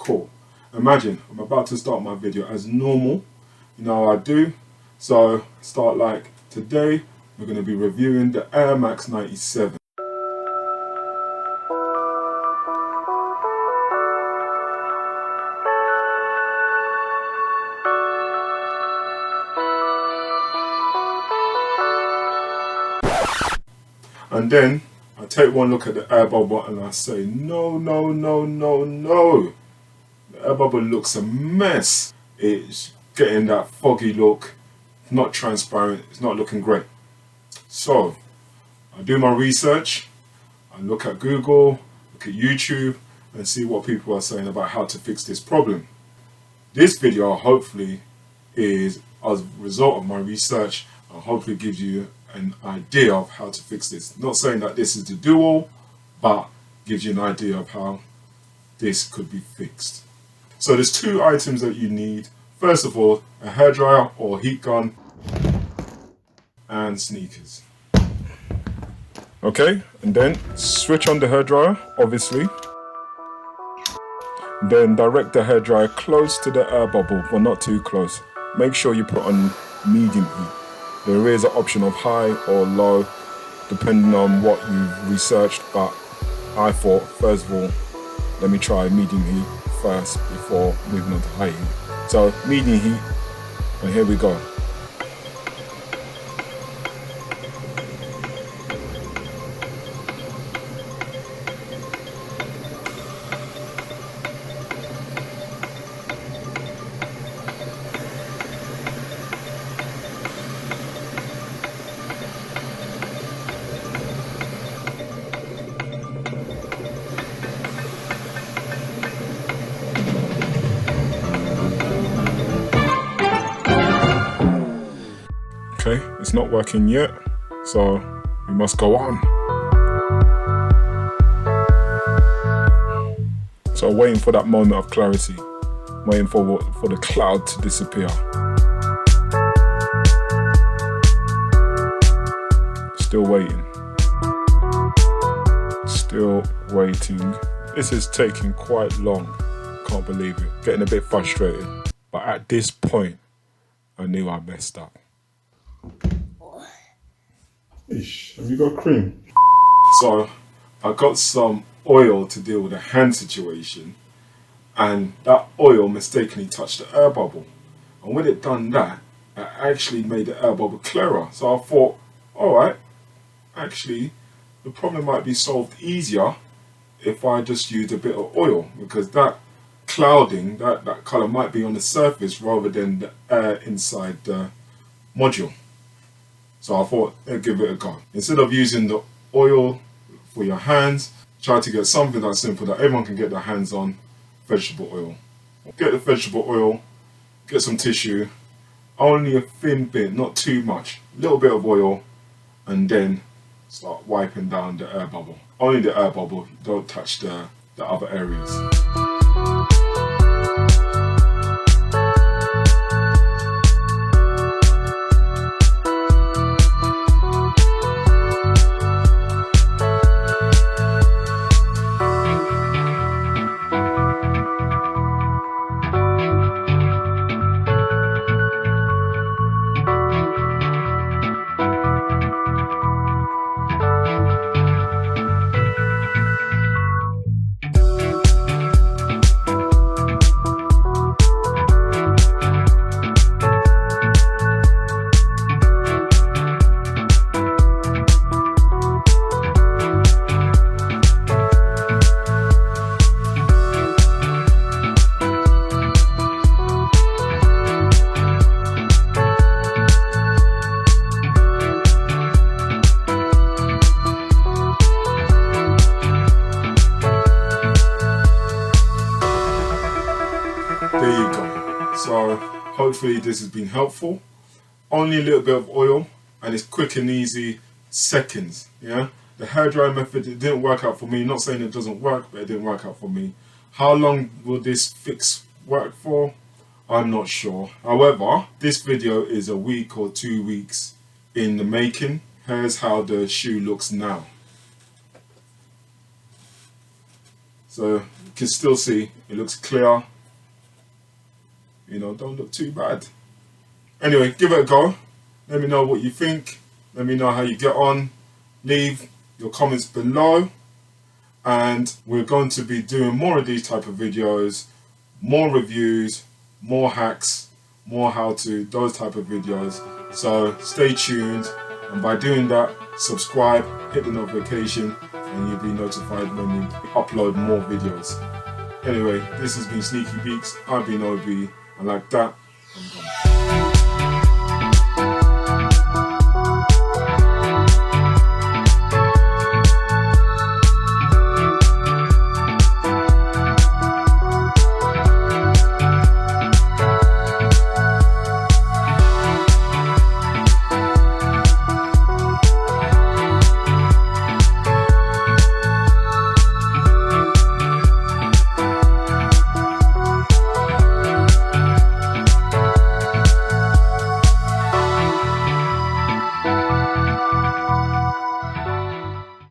cool. Imagine I'm about to start my video as normal, you know how I do. So start like today, we're going to be reviewing the Air Max 97. And then I take one look at the air bubble and I say, no, no, no, no, no. The air bubble looks a mess. It's getting that foggy look, not transparent, it's not looking great. So I do my research, I look at Google, look at YouTube and see what people are saying about how to fix this problem. This video hopefully is as a result of my research and hopefully gives you an idea of how to fix this. Not saying that this is the do-all, but gives you an idea of how this could be fixed. So there's two items that you need. First of all, a hairdryer or heat gun and sneakers. Okay, and then switch on the hairdryer, obviously. Then direct the hairdryer close to the air bubble, but not too close. Make sure you put on medium heat. There is an option of high or low, depending on what you've researched, but I thought, first of all, let me try medium heat first before moving on to high heat. So medium heat, and here we go. Okay, it's not working yet, so we must go on. So waiting for that moment of clarity, waiting for the cloud to disappear. Still waiting. Still waiting. This is taking quite long, can't believe it. Getting a bit frustrated, but at this point, I knew I messed up. Ish, have you got cream? So I got some oil to deal with the hand situation, and that oil mistakenly touched the air bubble, and when it done that, it actually made the air bubble clearer. So I thought, alright, actually the problem might be solved easier if I just used a bit of oil, because that clouding, that colour might be on the surface rather than the air inside the module. So I thought I'd give it a go. Instead of using the oil for your hands, try to get something that's simple that everyone can get their hands on, vegetable oil. Get the vegetable oil, get some tissue, only a thin bit, not too much, a little bit of oil, and then start wiping down the air bubble. Only the air bubble, don't touch the other areas. There you go. So hopefully this has been helpful. Only a little bit of oil and it's quick and easy, seconds. Yeah, the hairdryer method, it didn't work out for me. Not saying it doesn't work, but it didn't work out for me. How long will this fix work for? I'm not sure. However, this video is a week or 2 weeks in the making. Here's how the shoe looks now. So can still see it looks clear. You know, don't look too bad. Anyway, give it a go. Let me know what you think. Let me know how you get on. Leave your comments below. And we're going to be doing more of these type of videos, more reviews, more hacks, more how-to, those type of videos. So stay tuned, and by doing that, subscribe, hit the notification, and you'll be notified when we upload more videos. Anyway, this has been Sneaky Beaks. I've been OB, and like that, I'm gone.